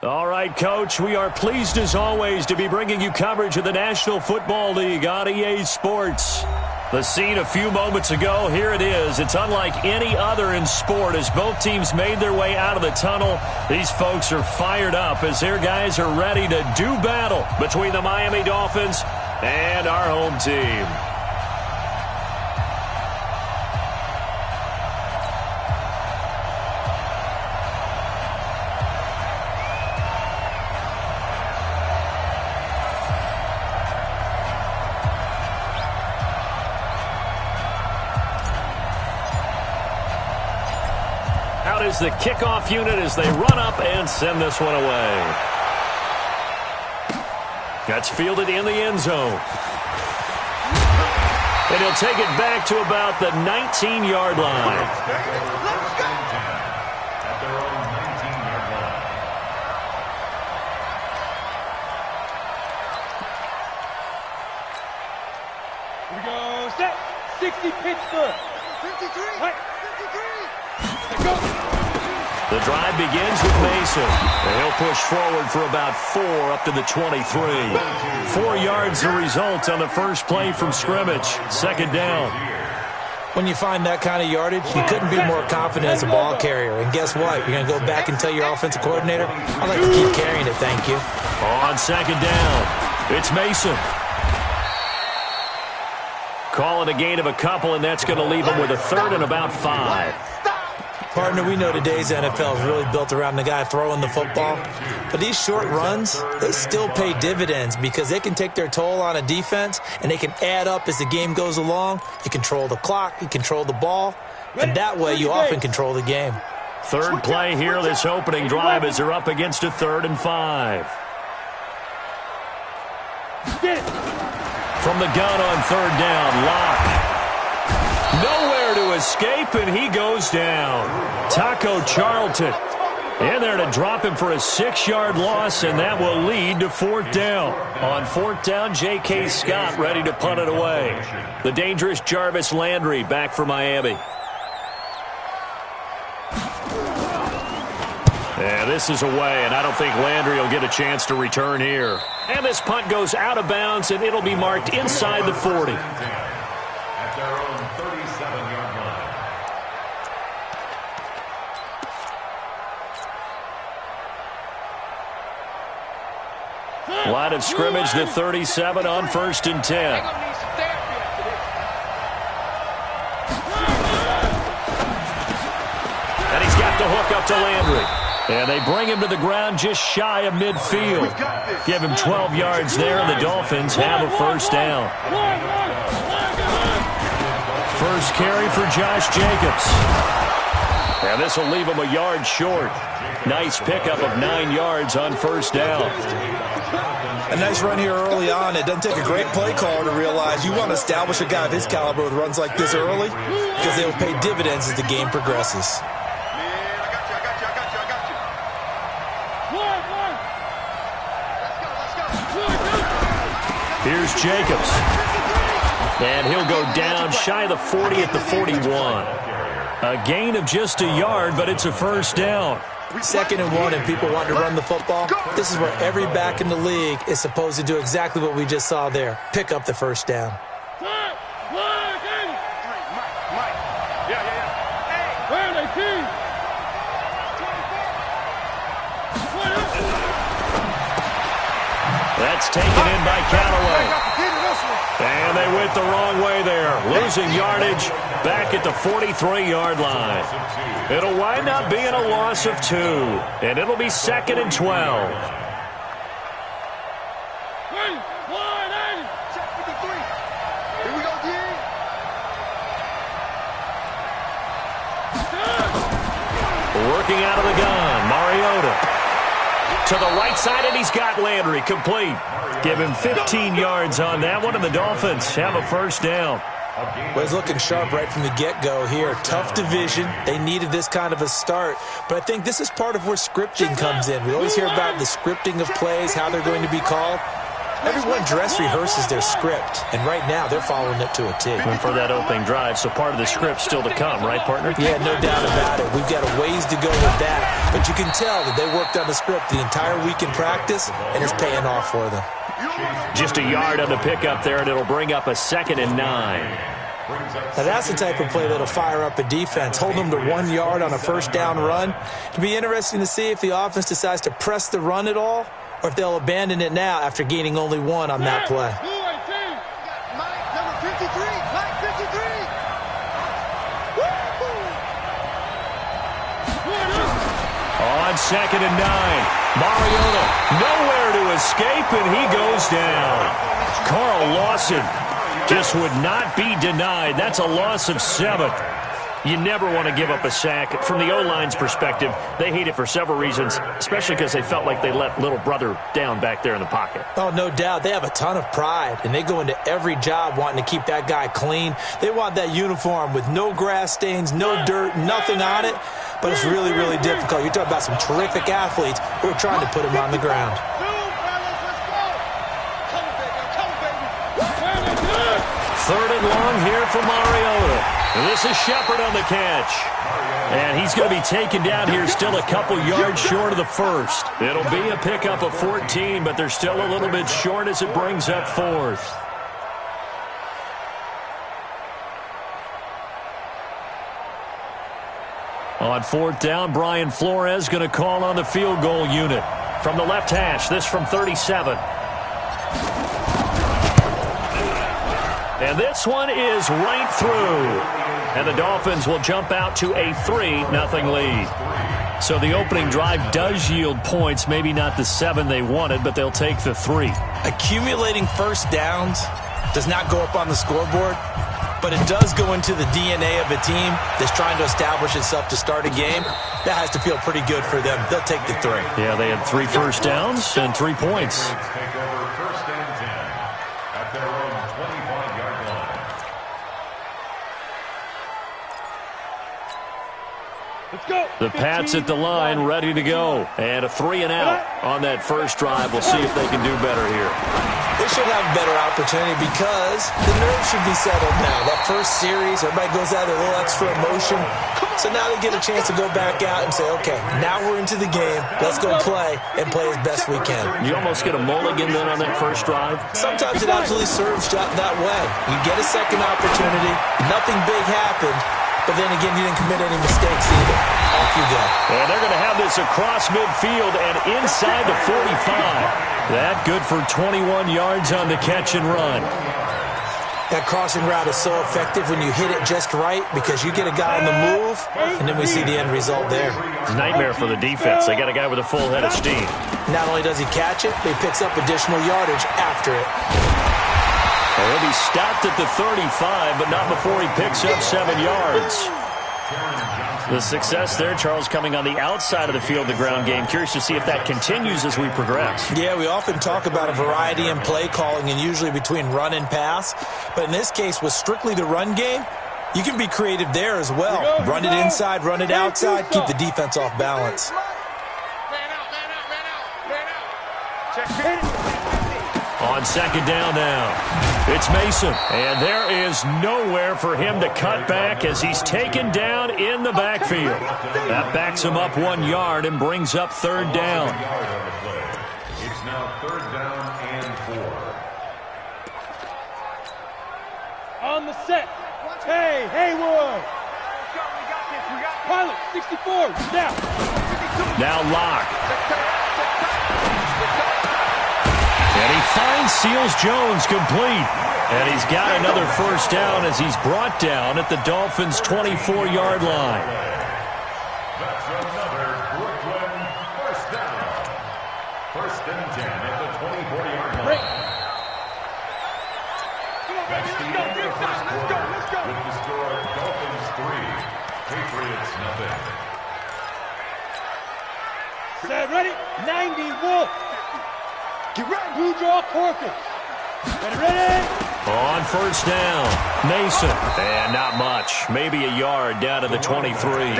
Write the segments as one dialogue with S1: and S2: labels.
S1: All right, Coach, we are pleased as always to be bringing you coverage of the National Football League on EA Sports. The scene a few moments ago, here it is. It's unlike any other in sport as both teams made their way out of the tunnel. These folks are fired up as their guys are ready to do battle between the Miami Dolphins and our home team. Is the kickoff unit as they run up and send this one away. That's fielded in the end zone. And he'll take it back to about the 19-yard line.
S2: At their own 19-yard line.
S3: Here we go. Set. 60 Pittsburgh. 53. Right. 53. Go.
S1: The drive begins with Mason. And he'll push forward for about 4 up to the 23. 4 yards the result on the first play from scrimmage. Second down.
S4: When you find that kind of yardage, you couldn't be more confident as a ball carrier. And guess what? You're going to go back and tell your offensive coordinator, I'd like to keep carrying it, thank you.
S1: On second down, it's Mason. Calling a gain of a couple, and that's going to leave him with a third and about 5.
S4: Partner, we know today's NFL is really built around the guy throwing the football. But these short runs, they still pay dividends because they can take their toll on a defense and they can add up as the game goes along. You control the clock, you control the ball, and that way you often control the game.
S1: Third play here, this opening drive as they're up against a 3rd and 5. From the gun on 3rd down, Locke. Nowhere to escape, and he goes down. Taco Charlton in there to drop him for a 6-yard loss, and that will lead to 4th down. On 4th down, J.K. Scott ready to punt it away. The dangerous Jarvis Landry back for Miami. And this is away, and I don't think Landry will get a chance to return here. And this punt goes out of bounds, and it'll be marked inside the 40.
S2: At their own 37-yard line.
S1: Line of scrimmage, the 37 on 1st and 10. And he's got the hook up to Landry. And they bring him to the ground just shy of midfield. Give him 12 yards there, and the Dolphins have a 1st down. First carry for Josh Jacobs. And this will leave him a yard short. Nice pickup of 9 yards on 1st down.
S4: A nice run here early on. It doesn't take a great play caller to realize you want to establish a guy of his caliber with runs like this early because they will pay dividends as the game progresses.
S1: Here's Jacobs. And he'll go down shy of the 40 at the 41. A gain of just a yard, but it's a 1st down.
S4: 2nd and 1, and people want to run the football. This is where every back in the league is supposed to do exactly what we just saw there. Pick up the 1st down.
S1: That's taken in by Callaway. And they went the wrong way there. Losing yardage back at the 43-yard line. It'll wind up being a loss of 2. And it'll be 2nd and 12. Working out of the gun, Mariota. To the right side, and he's got Landry complete. Give him 15 yards on that one, and the Dolphins have a 1st down.
S4: Well, he's looking sharp right from the get-go here. Tough division. They needed this kind of a start. But I think this is part of where scripting comes in. We always hear about the scripting of plays, how they're going to be called. Everyone dress rehearses their script, and right now they're following it to a T.
S1: And for that opening drive, so part of the script still to come, right, partner?
S4: Yeah, no doubt about it. We've got a ways to go with that, but you can tell that they worked on the script the entire week in practice, and it's paying off for them.
S1: Just a yard on the pickup there, and it'll bring up a 2nd and 9.
S4: Now that's the type of play that'll fire up a defense. Hold them to 1 yard on a first down run. It'll be interesting to see if the offense decides to press the run at all, or if they'll abandon it now after gaining only 1 on that play.
S1: On 2nd and 9, Mariota nowhere to escape, and he goes down. Carl Lawson just would not be denied. That's a loss of 7. You never want to give up a sack. From the O-line's perspective, they hate it for several reasons, especially because they felt like they let little brother down back there in the pocket.
S4: Oh, no doubt. They have a ton of pride, and they go into every job wanting to keep that guy clean. They want that uniform with no grass stains, no dirt, nothing on it, but it's really, really difficult. You're talking about some terrific athletes who are trying to put him on the ground.
S1: 3rd and long here for Mariota. This is Shepard on the catch. And he's going to be taken down here still a couple yards short of the first. It'll be a pickup of 14, but they're still a little bit short as it brings up 4th. On 4th down, Brian Flores going to call on the field goal unit. From the left hash, this from 37. And this one is right through. And the Dolphins will jump out to a 3-0 lead. So the opening drive does yield points, maybe not the 7 they wanted, but they'll take the 3.
S4: Accumulating first downs does not go up on the scoreboard, but it does go into the DNA of a team that's trying to establish itself to start a game. That has to feel pretty good for them. They'll take the 3.
S1: Yeah, they had 3 first downs and 3 points. The Pats at the line, ready to go. And a 3 and out on that first drive. We'll see if they can do better here.
S4: They should have a better opportunity because the nerves should be settled now. That first series, everybody goes out with a little extra emotion. So now they get a chance to go back out and say, okay, now we're into the game. Let's go play and play as best we can.
S1: You almost get a mulligan then on that first drive?
S4: Sometimes it absolutely serves that way. You get a second opportunity. Nothing big happened. But then again, you didn't commit any mistakes either. Off you go.
S1: And they're going to have this across midfield and inside the 45. That good for 21 yards on the catch and run.
S4: That crossing route is so effective when you hit it just right because you get a guy on the move, and then we see the end result there.
S1: Nightmare for the defense. They got a guy with a full head of steam.
S4: Not only does he catch it, but he picks up additional yardage after it.
S1: Well, he'll be stopped at the 35, but not before he picks up 7 yards. The success there, Charles, coming on the outside of the field, the ground game. Curious to see if that continues as we progress.
S4: Yeah, we often talk about a variety in play calling and usually between run and pass. But in this case, with strictly the run game, you can be creative there as well. Run it inside, run it outside, keep the defense off balance.
S1: On 2nd down now. It's Mason, and there is nowhere for him to cut back as he's taken down in the backfield. That backs him up 1 yard and brings up 3rd down.
S2: It's now 3rd down and 4.
S3: On the set. Hey, Haywood. Pilot, 64, now.
S1: Now Locke. And he finds Seals-Jones complete. And he's got another first down as he's brought down at the Dolphins' 24-yard line.
S2: That's another Brooklyn first down. 1st and 10 at the 24-yard line. That's the end of the first quarter. With the score, Dolphins 3, Patriots nothing.
S3: Set, ready? 90, Wolf. Get ready. Blue draw, Corker. Ready?
S1: On 1st down, Mason. And not much. Maybe a yard down to the 23.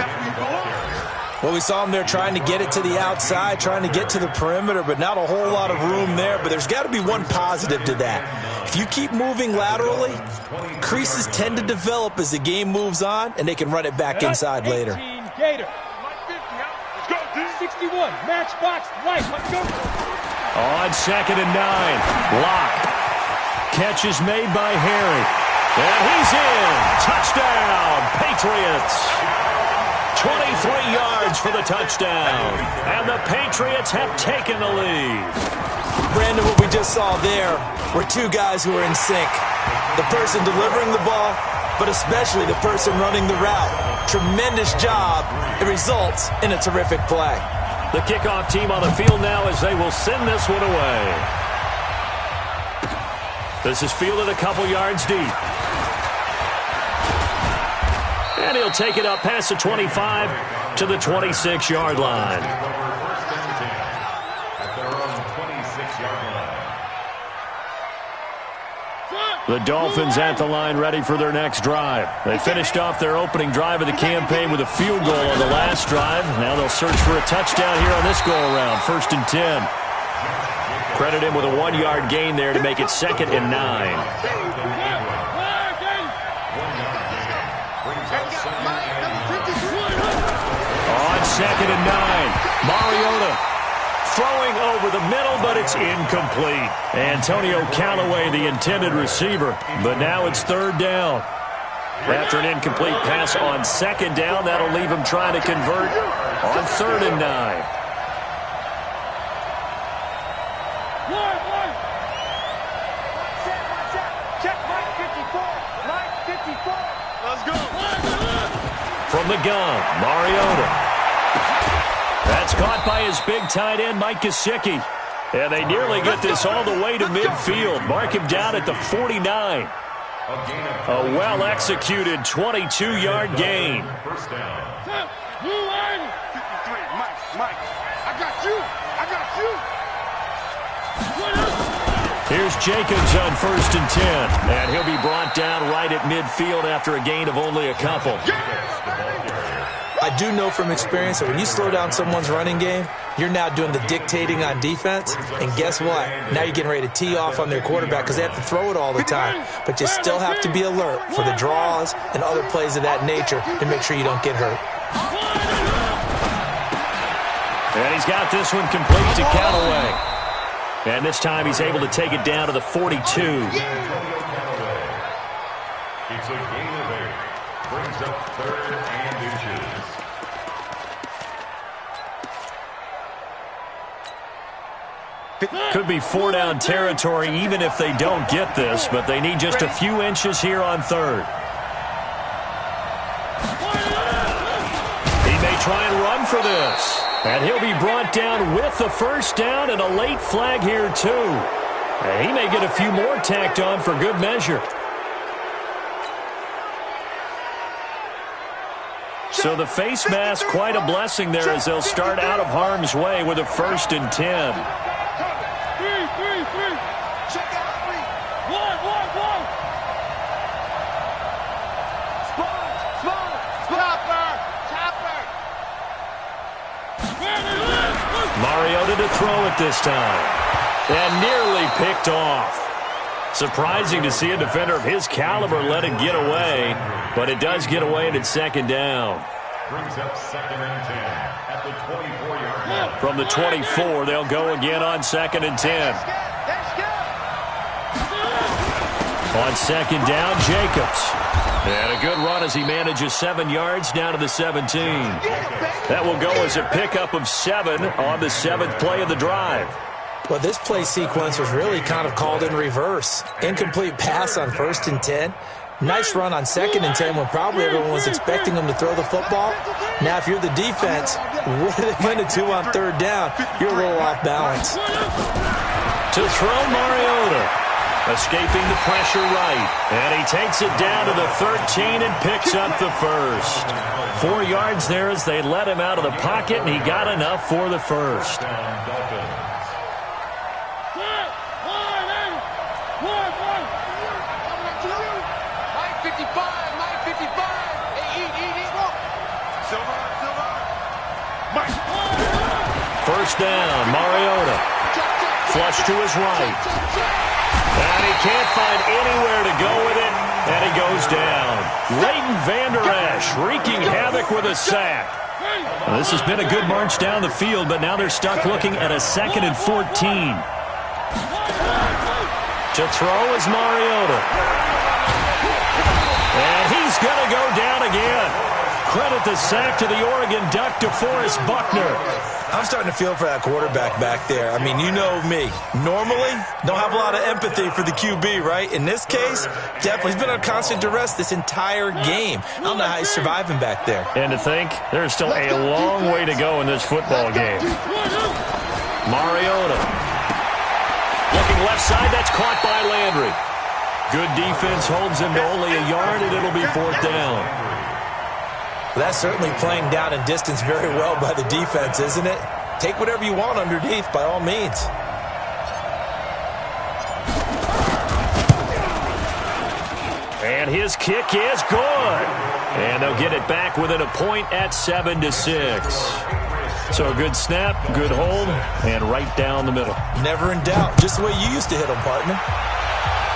S4: Well, we saw him there trying to get it to the outside, trying to get to the perimeter, but not a whole lot of room there. But there's got to be one positive to that. If you keep moving laterally, creases tend to develop as the game moves on, and they can run it back inside later.
S3: Gator. 61, matchbox, right, let's go.
S1: On 2nd and 9, Locke. Catch is made by Harry. And he's in. Touchdown, Patriots. 23 yards for the touchdown. And the Patriots have taken the lead.
S4: Brandon, what we just saw there were two guys who were in sync. The person delivering the ball, but especially the person running the route. Tremendous job. It results in a terrific play.
S1: The kickoff team on the field now as they will send this one away. This is fielded a couple yards deep. And he'll take it up past the 25 to the 26-yard line. The Dolphins at the line ready for their next drive. They finished off their opening drive of the campaign with a field goal on the last drive. Now they'll search for a touchdown here on this go-around. 1st and 10. Credit him with a 1-yard gain there to make it 2nd and 9. On 2nd and 9, Mariota throwing over the middle, but it's incomplete. Antonio Callaway, the intended receiver, but now it's 3rd down. After an incomplete pass on 2nd down, that'll leave him trying to convert on 3rd and 9.
S3: Let's go.
S1: From the gun, Mariota. That's caught by his big tight end, Mike Gesicki. And they nearly get this all the way to midfield. Mark him down at the 49. A well-executed 22-yard gain.
S3: First down. Mike, I got you.
S1: Here's Jacobs on 1st and 10. And he'll be brought down right at midfield after a gain of only a couple.
S4: I do know from experience that when you slow down someone's running game, you're now doing the dictating on defense. And guess what? Now you're getting ready to tee off on their quarterback because they have to throw it all the time. But you still have to be alert for the draws and other plays of that nature to make sure you don't get hurt.
S1: And he's got this one complete to Callaway. And this time he's able to take it down to the 42.
S2: It's a gain of 8. Brings up 3rd and inches.
S1: Could be 4-down territory even if they don't get this, but they need just a few inches here on 3rd. He may try and run for this. And he'll be brought down with the 1st down and a late flag here too. And he may get a few more tacked on for good measure. So the face mask, quite a blessing there as they'll start out of harm's way with a 1st and 10.
S3: Check out 3. 1. Chopper.
S1: Mariota to throw it this time. And nearly picked off. Surprising to see a defender of his caliber let it get away, but it does get away and it's 2nd down.
S2: Brings up 2nd and 10 at the 24-yard line.
S1: From the 24, they'll go again on 2nd and 10. On 2nd down, Jacobs. And a good run as he manages 7 yards down to the 17. That will go as a pickup of 7 on the 7th play of the drive.
S4: Well, this play sequence was really kind of called in reverse. Incomplete pass on 1st and 10. Nice run on 2nd and 10 when probably everyone was expecting him to throw the football. Now, if you're the defense, what are they going to do on 3rd down? You're a little off balance.
S1: To throw Mariota. Escaping the pressure right. And he takes it down to the 13 and picks up the 1st. 4 yards there as they let him out of the pocket, and he got enough for the 1st. down. Mariota. Flush to his right. And he can't find anywhere to go with it. And he goes down. Leighton Vander Esch wreaking havoc with a sack. Well, this has been a good march down the field, but now they're stuck looking at a 2nd and 14. To throw is Mariota. And he's going to go down again. Credit the sack to the Oregon Duck, DeForest Buckner.
S4: I'm starting to feel for that quarterback back there. I mean, you know me. Normally, don't have a lot of empathy for the QB, right? In this case, definitely. He's been on constant duress this entire game. I don't know how he's surviving back there.
S1: And to think, there's still a long way to go in this football game. Mariota. Looking left side, that's caught by Landry. Good defense holds him to only a yard, and it'll be 4th down.
S4: That's certainly playing down in distance very well by the defense, isn't it? Take whatever you want underneath, by all means.
S1: And his kick is good. And they'll get it back within a point at 7-6. So a good snap, good hold, and right down the middle.
S4: Never in doubt. Just the way you used to hit them, partner.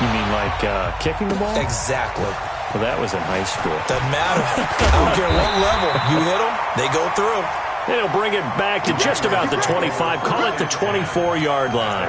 S1: You mean like kicking the ball?
S4: Exactly.
S1: Well, that was in high school.
S4: Doesn't matter. I don't care what level. You hit them, they go through.
S1: And he'll bring it back to just about the 25. Call it the 24-yard line.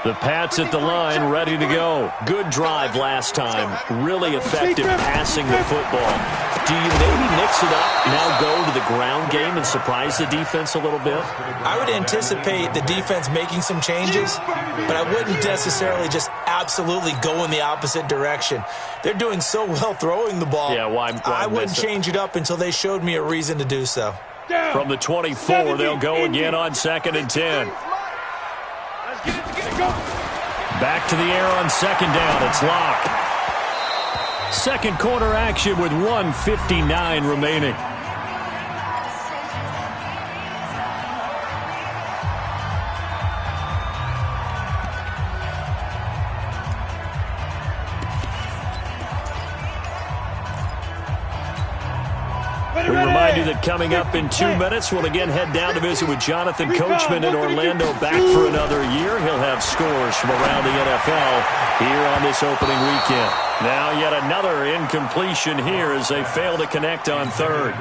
S1: The Pats at the line, ready to go. Good drive last time. Really effective passing the football. Do you maybe mix it up, now go to the ground game and surprise the defense a little bit?
S4: I would anticipate the defense making some changes, but I wouldn't necessarily just absolutely go in the opposite direction. They're doing so well throwing the ball.
S1: Yeah, why
S4: I wouldn't change it up until they showed me a reason to do so.
S1: From the 24, they'll go again on 2nd and 10. Back to the air on 2nd down. It's Locke. Second quarter action with 1:59 remaining. We remind you that coming up in 2 minutes, we'll again head down to visit with Jonathan Coachman in Orlando, back for another year. He'll have scores from around the NFL here on this opening weekend. Now yet another incompletion here as they fail to connect on 3rd.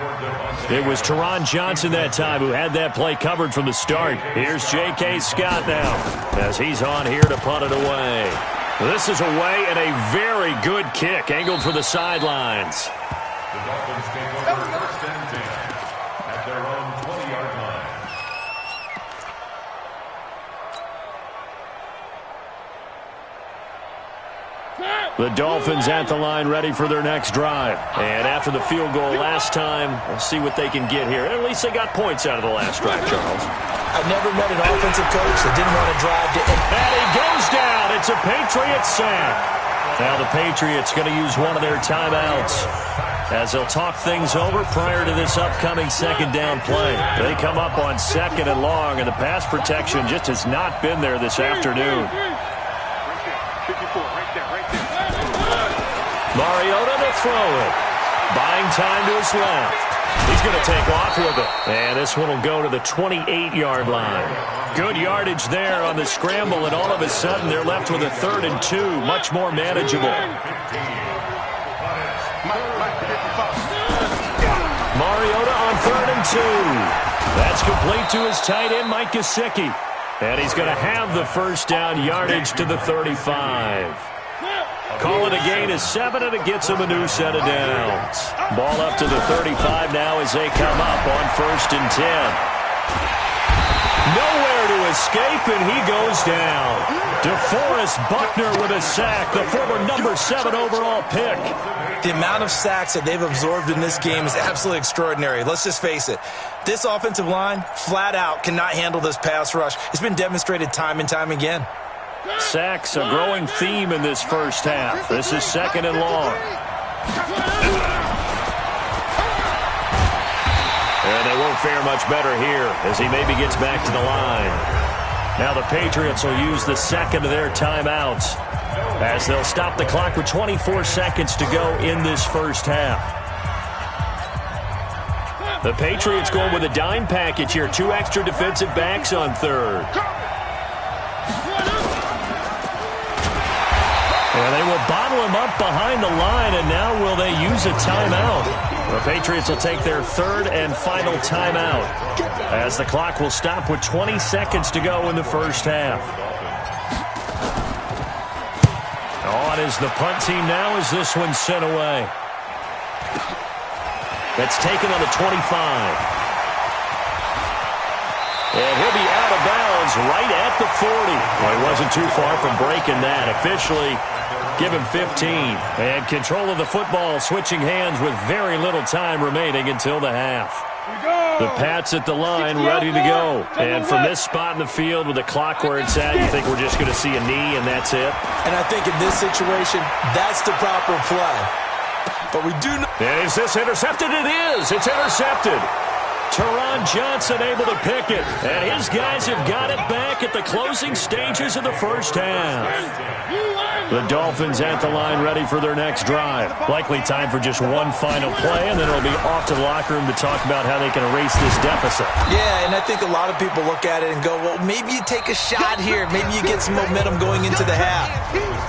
S1: It was Teron Johnson that time who had that play covered from the start. Here's J.K. Scott now as he's on here to punt it away. This is away and a very good kick angled for the sidelines.
S2: The Dolphins take over 1st and 10 at their own 20-yard line.
S1: The Dolphins at the line ready for their next drive. And after the field goal last time, we'll see what they can get here. At least they got points out of the last drive, Charles.
S4: I've never met an offensive coach that didn't want to drive to end.
S1: And he goes down. It's a Patriots sack. Now the Patriots going to use one of their timeouts as they'll talk things over prior to this upcoming 2nd down play. They come up on 2nd and long, and the pass protection just has not been there this afternoon. Mariota to throw it. Buying time to his left. He's going to take off with it. And this one will go to the 28-yard line. Good yardage there on the scramble, and all of a sudden they're left with a 3rd and 2. Much more manageable. Mariota on 3rd and 2. That's complete to his tight end, Mike Gesicki. And he's going to have the first down yardage to the 35. Call it a gain of 7, and it gets him a new set of downs. Ball up to the 35 now as they come up on 1st and 10. Nowhere to escape, and he goes down. DeForest Buckner with a sack, the former number 7 overall pick.
S4: The amount of sacks that they've absorbed in this game is absolutely extraordinary. Let's just face it. This offensive line, flat out, cannot handle this pass rush. It's been demonstrated time and time again.
S1: Sacks, a growing theme in this first half. This is 2nd and long. And they won't fare much better here as he maybe gets back to the line. Now the Patriots will use the 2nd of their timeouts as they'll stop the clock with 24 seconds to go in this first half. The Patriots going with a dime package here. 2 extra defensive backs on third. And they will bottle him up behind the line, and now will they use a timeout? The Patriots will take their third and final timeout as the clock will stop with 20 seconds to go in the first half. On is the punt team now as this one's sent away. That's taken on the 25. And he'll be out of bounds right at the 40. Well, he wasn't too far from breaking that. Officially, give him 15. And control of the football switching hands with very little time remaining until the half. The Pats at the line ready to go. And from this spot in the field with the clock where it's at, you think we're just going to see a knee and that's it?
S4: And I think in this situation, that's the proper play. But we do know.
S1: And is this intercepted? It is. It's intercepted. Teron Johnson able to pick it. And his guys have got it back at the closing stages of the first half. The Dolphins at the line ready for their next drive. Likely time for just one final play, and then it'll be off to the locker room to talk about how they can erase this deficit.
S4: Yeah, and I think a lot of people look at it and go, well, maybe you take a shot here. Maybe you get some momentum going into the half.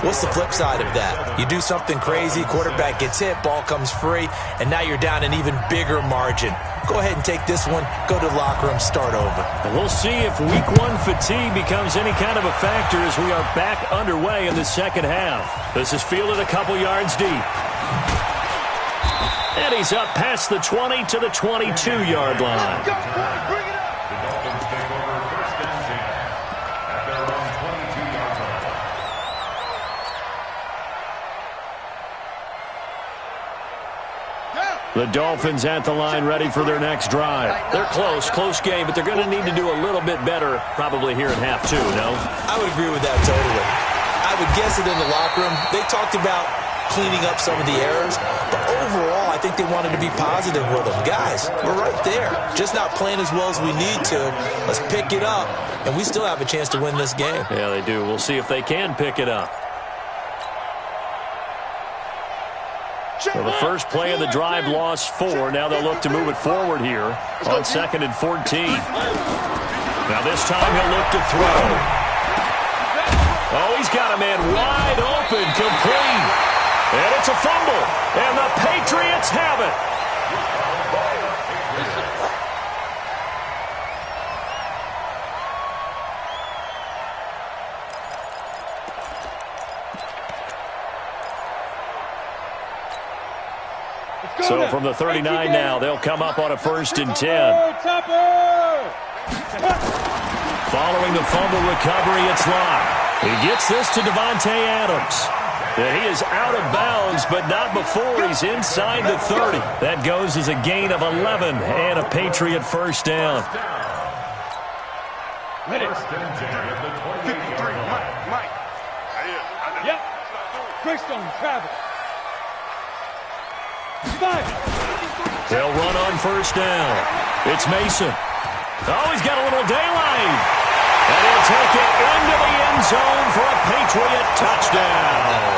S4: What's the flip side of that? You do something crazy, quarterback gets hit, ball comes free, and now you're down an even bigger margin. Go ahead and take this one, go to the locker room, start over.
S1: And we'll see if week 1 fatigue becomes any kind of a factor as we are back underway in the second half. This is fielded a couple yards deep. And he's up past the 20 to the 22-yard line.
S2: The Dolphins take over first and 10 at their own 22-yard line.
S1: The Dolphins at the line ready for their next drive. They're close game, but they're going to need to do a little bit better probably here in half 2, no?
S4: I would agree with that totally. I would guess it in the locker room. They talked about cleaning up some of the errors, but overall, I think they wanted to be positive with them. Guys, we're right there. Just not playing as well as we need to. Let's pick it up, and we still have a chance to win this game.
S1: Yeah, they do. We'll see if they can pick it up. So the first play of the drive lost 4. Now they'll look to move it forward here on 2nd and 14. Now this time he'll look to throw. Oh, he's got a man wide open, complete. And it's a fumble. And the Patriots have it. So from the 39 now, they'll come up on a 1st and 10. Following the fumble recovery, it's Locke. He gets this to Devontae Adams. And he is out of bounds, but not before he's inside the 30. That goes as a gain of 11 and a Patriot first down.
S2: First and 10 at the 28-yard line.
S3: Mike. Yep. Christian Travis.
S1: They'll run on first down. It's Mason. Oh, he's got a little daylight. And he'll take it into the end zone for a Patriot touchdown.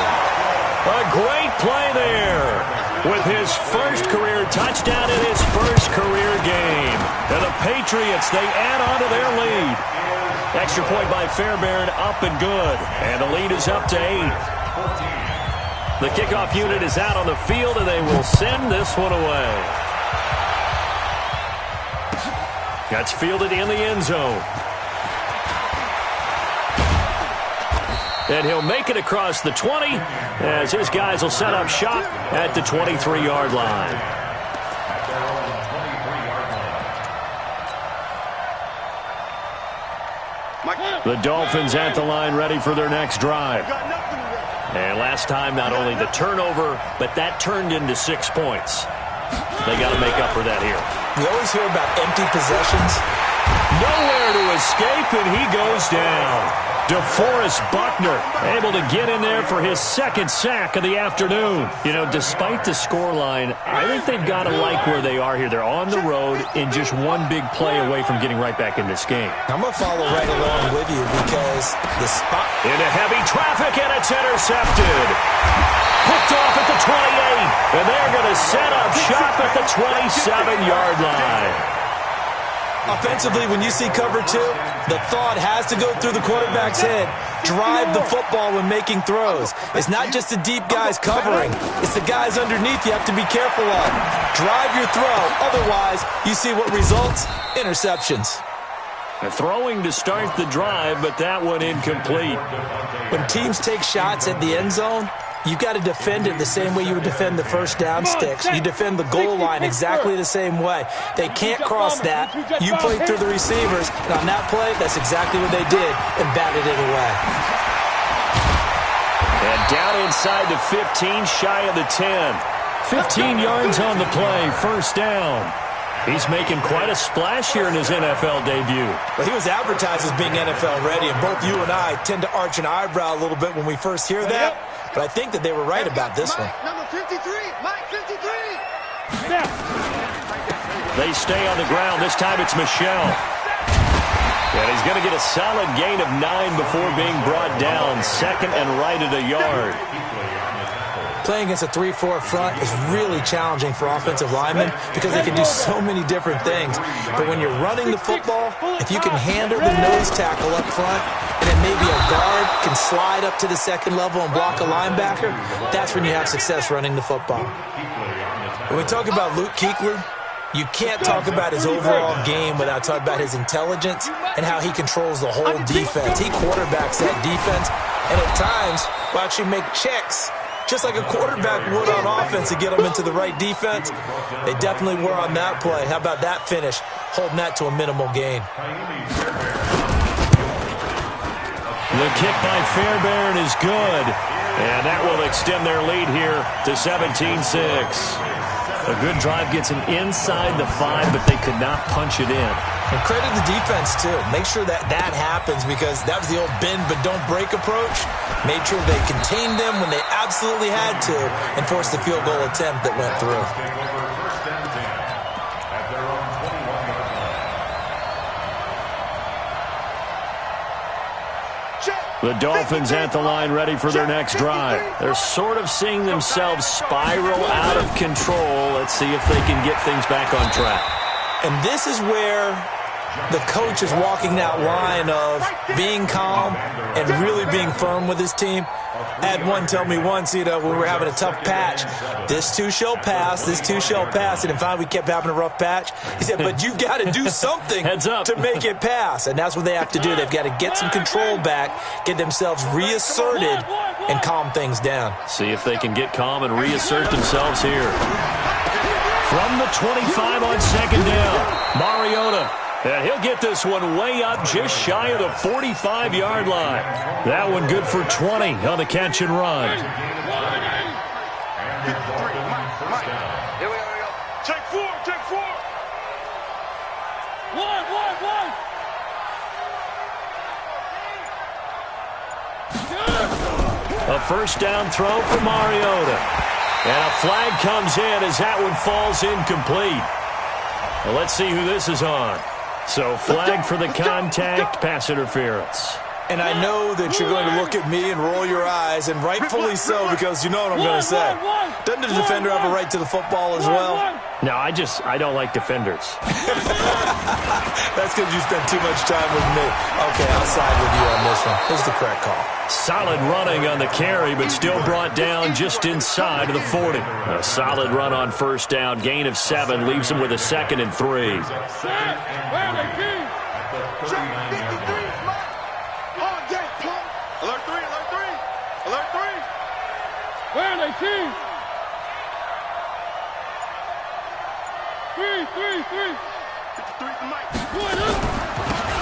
S1: A great play there with his first career touchdown in his first career game. And the Patriots, they add on to their lead. Extra point by Fairbairn, up and good. And the lead is up to 8. The kickoff unit is out on the field, and they will send this one away. That's fielded in the end zone. And he'll make it across the 20 as his guys will set up shop at the 23-yard line. The Dolphins at the line ready for their next drive. And last time, not only the turnover, but that turned into 6 points. They got to make up for that here.
S4: We always hear about empty possessions.
S1: Nowhere to escape, and he goes down. DeForest Buckner able to get in there for his second sack of the afternoon. You know, despite the scoreline, I think they've got to like where they are here. They're on the road and just one big play away from getting right back in this game.
S4: I'm going to follow right along with you because the spot...
S1: Into heavy traffic, and it's intercepted. Hooked off at the 28, and they're going to set up shop at the 27-yard line.
S4: Offensively, when you see cover 2, the thought has to go through the quarterback's head. Drive the football when making throws. It's not just the deep guys covering. It's the guys underneath you have to be careful of. Drive your throw. Otherwise, you see what results? Interceptions.
S1: They're throwing to start the drive, but that one incomplete.
S4: When teams take shots at the end zone, you've got to defend it the same way you would defend the first down sticks. You defend the goal line exactly the same way. They can't cross that. You play through the receivers, and on that play, that's exactly what they did and batted it away.
S1: And down inside the 15, shy of the 10. 15 yards on the play, first down. He's making quite a splash here in his NFL debut.
S4: Well, he was advertised as being NFL ready, and both you and I tend to arch an eyebrow a little bit when we first hear that. But I think that they were right about this one.
S3: Number 53, Mike 53.
S1: They stay on the ground. This time it's Michelle. And he's going to get a solid gain of 9 before being brought down. Second and right at a yard.
S4: Playing against a 3-4 front is really challenging for offensive linemen because they can do so many different things. But when you're running the football, if you can handle the nose tackle up front, and then maybe a guard can slide up to the second level and block a linebacker, that's when you have success running the football. When we talk about Luke Kuechly, you can't talk about his overall game without talking about his intelligence and how he controls the whole defense. He quarterbacks that defense, and at times will actually make checks just like a quarterback would on offense to get them into the right defense. They definitely were on that play. How about that finish, holding that to a minimal gain?
S1: The kick by Fairbairn is good, and that will extend their lead here to 17-6. A good drive gets them inside the 5, but they could not punch it in.
S4: And credit the defense, too. Make sure that that happens because that was the old bend but don't break approach. Made sure they contained them when they absolutely had to and forced the field goal attempt that went through.
S1: The Dolphins at the line ready for their next drive. They're sort of seeing themselves spiral out of control. Let's see if they can get things back on track.
S4: And this is where the coach is walking that line of being calm and really being firm with his team. I had one tell me once, when we were having a tough patch, this too shall pass, this too shall pass. And finally we kept having a rough patch. He said, but you've got to do something to make it pass. And that's what they have to do. They've got to get some control back, get themselves reasserted, and calm things down.
S1: See if they can get calm and reassert themselves here. From the 25 on second down, Mariota. And he'll get this one way up just shy of the 45-yard line. That one good for 20 on the catch and run.
S3: Here we go. Take four. One.
S1: A first down throw for Mariota. And a flag comes in as that one falls incomplete. Well, let's see who this is on. So flag for the contact, pass interference.
S4: And I know that you're going to look at me and roll your eyes, and rightfully so, because you know what I'm going to say. Doesn't the defender have a right to the football as well?
S1: No, I don't like defenders.
S4: That's because you spent too much time with me. Okay, I'll side with you on this one. Here's the correct call.
S1: Solid running on the carry, but still brought down just inside of the 40. A solid run on first down. Gain of 7 leaves him with a 2nd and 3.
S3: Where are they, team? 3. 53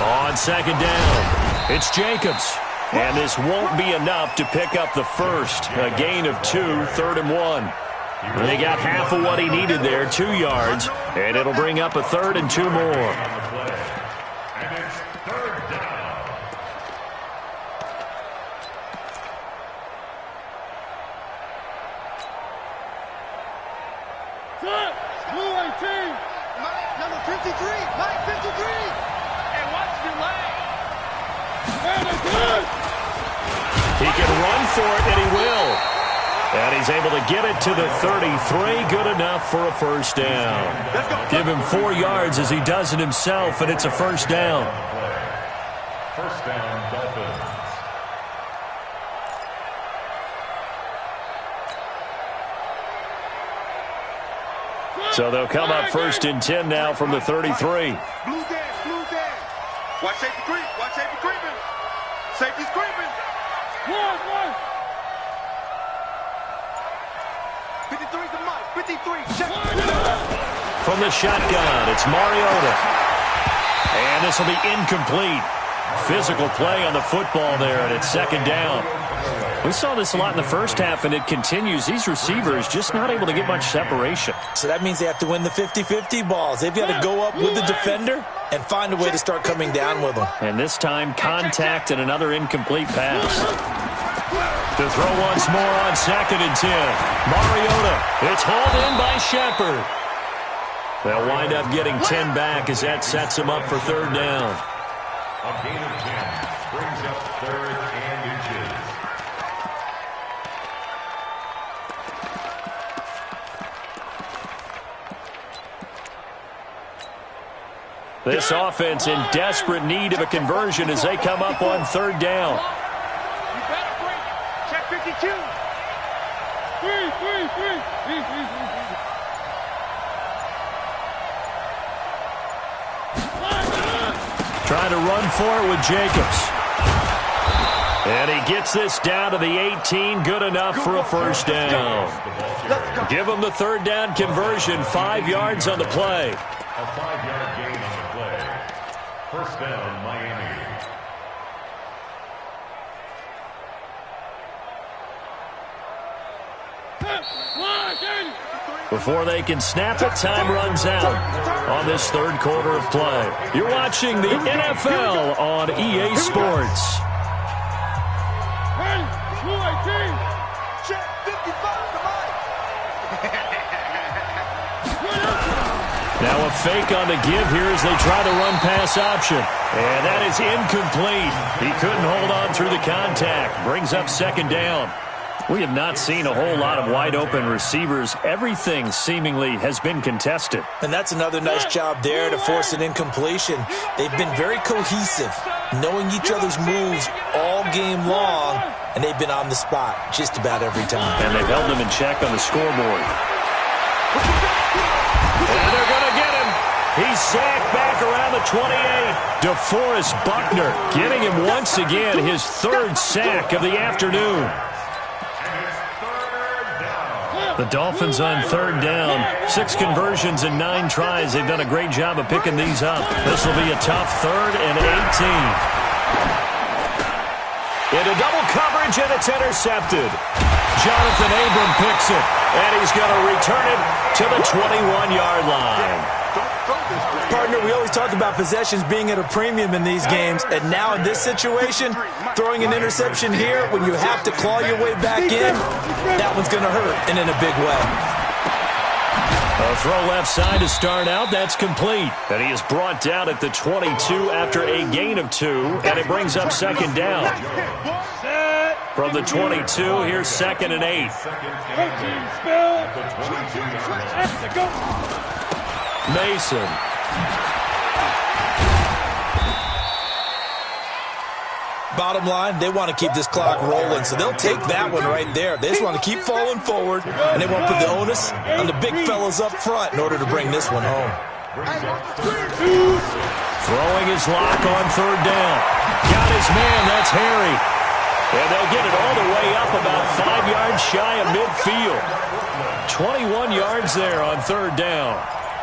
S1: On second down, it's Jacobs. And this won't be enough to pick up the first. A gain of 2, 3rd and 1. And they got half of what he needed there, 2 yards. And it'll bring up a 3rd and 2 more.
S3: Line 53.
S5: And watch the leg.
S1: He can run for it, and he will. And he's able to get it to the 33. Good enough for a first down. Give him 4 yards as he does it himself, and it's a first down.
S2: First down, Dolphins.
S1: So they'll come up first and 10 now from the 33.
S3: Blue dance, blue dance. Watch safety creep, watch safety creeping. Safety's creeping. 53's the mic, 53, check.
S1: From the shotgun, it's Mariota. And this will be incomplete. Physical play on the football there, and it's second down. We saw this a lot in the first half, and it continues. These receivers just not able to get much separation.
S4: So that means they have to win the 50-50 balls. They've got to go up with the defender and find a way to start coming down with them.
S1: And this time, contact and another incomplete pass. To throw once more on second and 10. Mariota. It's hauled in by Shepard. They'll wind up getting 10 back as that sets them up for third down.
S2: A gain of 10 brings up third and inches.
S1: This offense in desperate need of a conversion as they come up on third down.
S5: You better bring it.
S3: Check 52.
S1: Trying to run for it with Jacobs. And he gets this down to the 18. Good enough for a first down. Give him the third down conversion. 5 yards on the play.
S2: A 5-yard gain on the play. First down, Miami.
S1: Before they can snap it, time runs out on this third quarter of play. You're watching the NFL on EA Sports.
S3: Check 55 to Mike.
S1: Now a fake on the give here as they try to run pass option. And that is incomplete. He couldn't hold on through the contact. Brings up second down. We have not seen a whole lot of wide-open receivers. Everything seemingly has been contested.
S4: And that's another nice job there to force an incompletion. They've been very cohesive, knowing each other's moves all game long, and they've been on the spot just about every time.
S1: And they've held them in check on the scoreboard. And they're going to get him. He's sacked back around the 28. DeForest Buckner getting him once again, his third sack of the afternoon. The Dolphins on third down. 6 conversions in 9 tries. They've done a great job of picking these up. This will be a tough third and 18. Into double coverage, and it's intercepted. Jonathan Abram picks it, and he's going to return it to the 21-yard line.
S4: Partner, we always talk about possessions being at a premium in these games, and now in this situation, throwing an interception here when you have to claw your way back in, that one's going to hurt, and in a big way.
S1: A throw left side to start out. That's complete. And he is brought down at the 22 after a gain of 2, and it brings up second down. From the 22, here's second and 8. Mason.
S4: Bottom line, they want to keep this clock rolling, so they'll take that one right there. They just want to keep falling forward, and they want to put the onus on the big fellas up front in order to bring this one home.
S1: Throwing his lock on third down. Got his man, that's Harry. And they'll get it all the way up about 5 yards shy of midfield. 21 yards there on third down.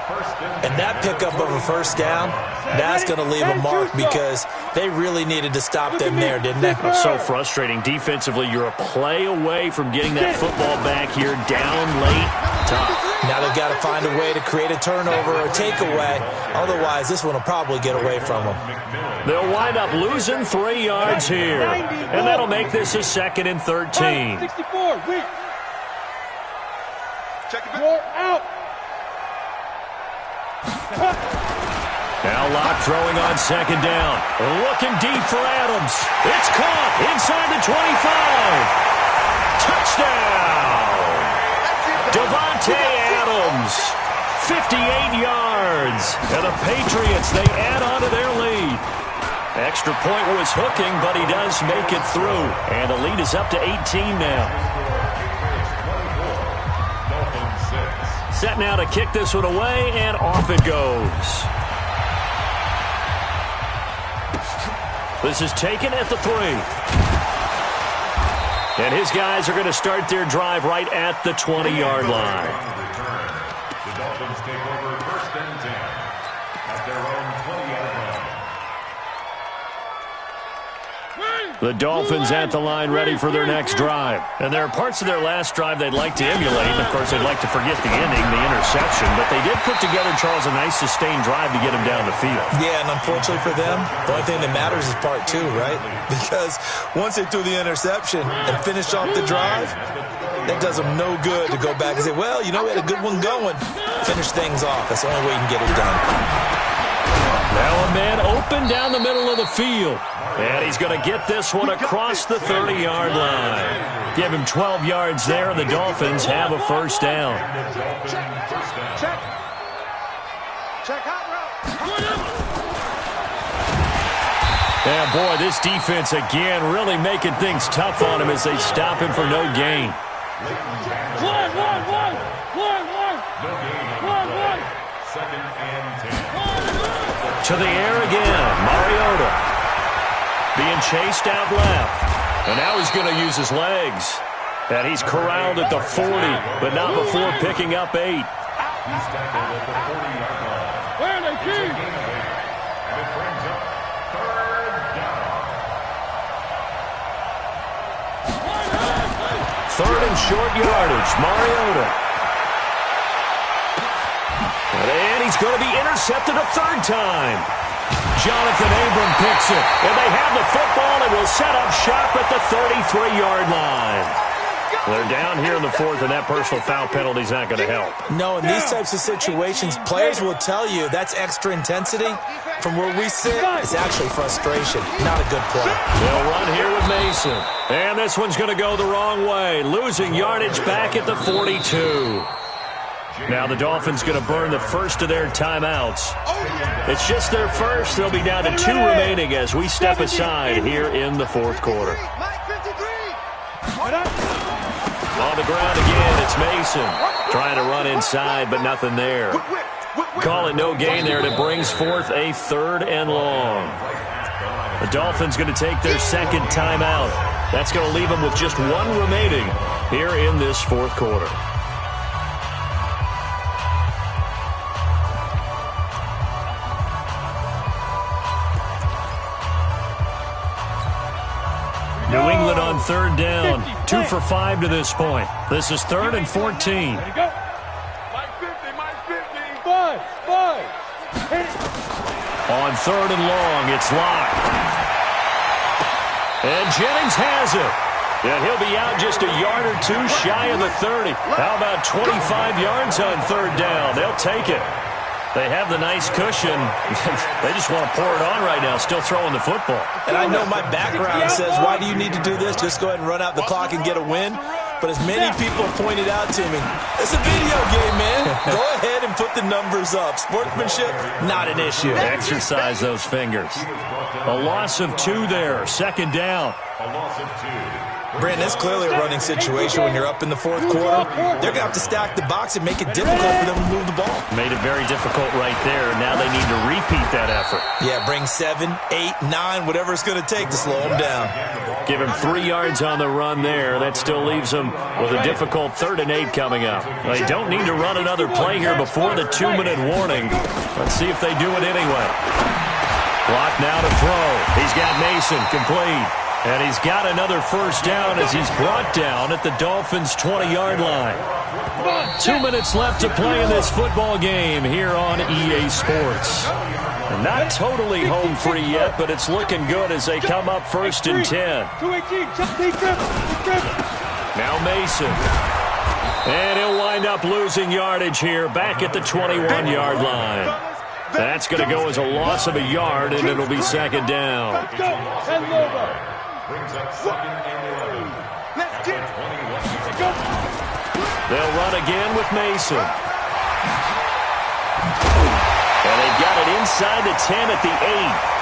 S4: And that pickup of a first down, that's going to leave a mark because they really needed to stop them there, didn't they?
S1: So frustrating. Defensively, you're a play away from getting that football back here down late. Tough.
S4: Now they've got to find a way to create a turnover or takeaway. Otherwise, this one will probably get away from them.
S1: They'll wind up losing 3 yards here. And that'll make this a second and 13.
S3: 64, wait. Check it out.
S1: Now Locke throwing on second down. Looking deep for Adams. It's caught inside the 25. Touchdown! Devontae Adams, 58 yards. And the Patriots, they add on to their lead. Extra point was hooking, but he does make it through. And the lead is up to 18 now. Set now to kick this one away, and off it goes. This is taken at the 3. And his guys are going to start their drive right at the 20-yard line.
S2: The Dolphins take over first and 10 at their own 20-yard line.
S1: The Dolphins at the line ready for their next drive. And there are parts of their last drive they'd like to emulate. And, of course, they'd like to forget the ending, the interception. But they did put together, Charles, a nice sustained drive to get him down the field.
S4: Yeah, and unfortunately for them, the only thing that matters is part 2, right? Because once they threw the interception and finished off the drive, that does them no good to go back and say, well, you know, we had a good one going. Finish things off. That's the only way you can get it done.
S1: Now a man open down the middle of the field. And he's going to get this one across the 30-yard line. Give him 12 yards there, and the Dolphins have a first down. And, boy, this defense again really making things tough on him as they stop him for no gain.
S2: Second and 10.
S1: To the air again, Mariota. Being chased out left. And now he's going to use his legs. And he's corralled at the 40, but not before picking up 8.
S2: He's tackled at the 40-yard line.
S5: Where are they, King?
S2: And it brings up third down.
S1: Third and short yardage, Mariota. And he's going to be intercepted a third time. Jonathan Abram picks it. And they have the football and will set up shop at the 33-yard line. They're down here in the 4th, and that personal foul penalty is not going to help.
S4: No, in these types of situations, players will tell you that's extra intensity. From where we sit, it's actually frustration. Not a good play.
S1: They'll run here with Mason. And this one's going to go the wrong way. Losing yardage back at the 42. Now the Dolphins going to burn the first of their timeouts. It's just their first. They'll be down to 2 remaining as we step aside here in the 4th quarter. On the ground again, it's Mason. Trying to run inside, but nothing there. Call it no gain there, and it brings forth a 3rd and long. The Dolphins going to take their second timeout. That's going to leave them with just 1 remaining here in this 4th quarter. New England on 3rd down. 2 for 5 to this point. This is 3rd and 14.
S5: There you go. Mike 50, Mike 50. 5. Hit it.
S1: On 3rd and long, it's Locke. And Jennings has it. And he'll be out just a yard or 2 shy of the 30. How about 25 yards on 3rd down? They'll take it. They have the nice cushion. They just want to pour it on right now, still throwing the football.
S4: And I know my background says, why do you need to do this? Just go ahead and run out the clock and get a win. But as many people pointed out to me, it's a video game, man. Go ahead and put the numbers up. Sportsmanship, not an issue.
S1: Exercise those fingers. A loss of 2 there. 2nd down.
S2: A loss of 2.
S4: Brandon, that's clearly a running situation when you're up in the 4th quarter. They're going to have to stack the box and make it difficult for them to move the ball.
S1: Made it very difficult right there. Now they need to repeat that effort.
S4: Yeah, bring 7, 8, 9, whatever it's going to take to slow them down.
S1: Give him 3 yards on the run there. That still leaves them with a difficult 3rd and 8 coming up. They don't need to run another play here before the 2-minute warning. Let's see if they do it anyway. Block now to throw. He's got Mason complete. And he's got another first down as he's brought down at the Dolphins' 20-yard line. 2 minutes left to play in this football game here on EA Sports. And not totally home free yet, but it's looking good as they come up 1st and 10. Now Mason. And he'll wind up losing yardage here back at the 21-yard line. That's going to go as a loss of a yard, and it'll be second down.
S3: Let's go. And over.
S2: Brings up second and 11.
S3: Let's get it.
S1: They'll run again with Mason. And they've got it inside the 10 at the 8.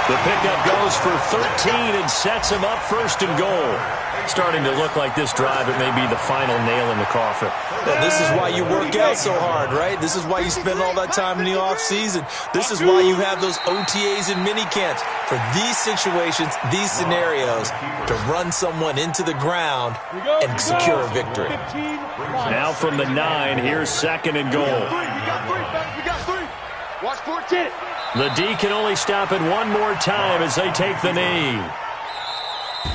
S1: The pickup goes for 13 and sets him up first and goal. Starting to look like this drive, it may be the final nail in the coffin.
S4: Well, this is why you work out so hard, right? This is why you spend all that time in the offseason. This is why you have those OTAs and mini camps. For these situations, these scenarios, to run someone into the ground and secure a victory.
S1: Now from the 9, here's second and goal.
S5: We got three. Watch for it.
S1: The D can only stop it one more time as they take the knee.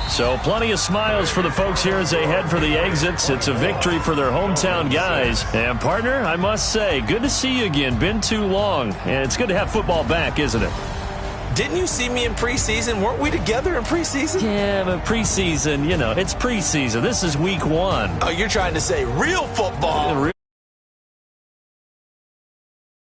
S1: So plenty of smiles for the folks here as they head for the exits. It's a victory for their hometown guys. And, partner, I must say, good to see you again. Been too long. And it's good to have football back, isn't it?
S4: Didn't you see me in preseason? Weren't we together in preseason?
S1: Yeah, but preseason, it's preseason. This is week 1.
S4: Oh, you're trying to say real football.